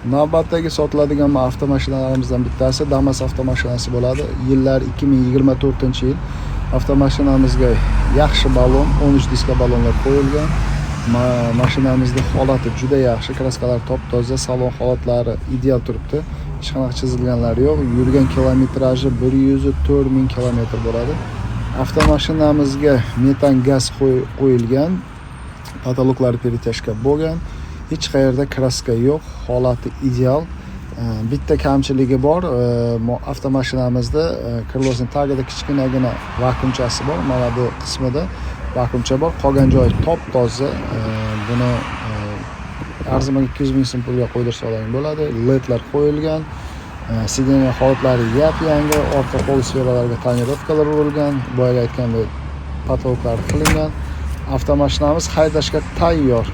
Navbatdagi sotiladigan avtomashinalarimizdan bittasi Damas avtomashinasi bo'ladi. Yillar 2024-yil. Avtomashinamizga yaxshi balon, 13 diska balonlar qo'yilgan. Mashinamizning holati juda yaxshi, kraskalar top-toza, salon holatlari ideal turibdi. Hech qanaqa chizilganlari yo'q. Yurgan kilometraji 104 ming kilometr bo'ladi. Avtomashinamizga metan gaz qo'yilgan. Patologlari peritashka bo'lgan. Hech qayerda kraska yo'q, holati ideal. Bitta kamchiligi bor. Avtomashinamizda krilosning tagida kichkinagina vakuumchasi bor. Mana bu qismida vakuumcha bor. Qolgan joyi top-toza. Buni arzimaga 200 ming so'm pulga qo'ydirsa bo'ladi. LEDlar qo'yilgan. Sideniya holatlari yap-yangi, orqa qo'l sferalarga tonirovkalar urilgan. Boyaga aytgandek patologlar qilingan. Avtomashinamiz haydashga tayyor.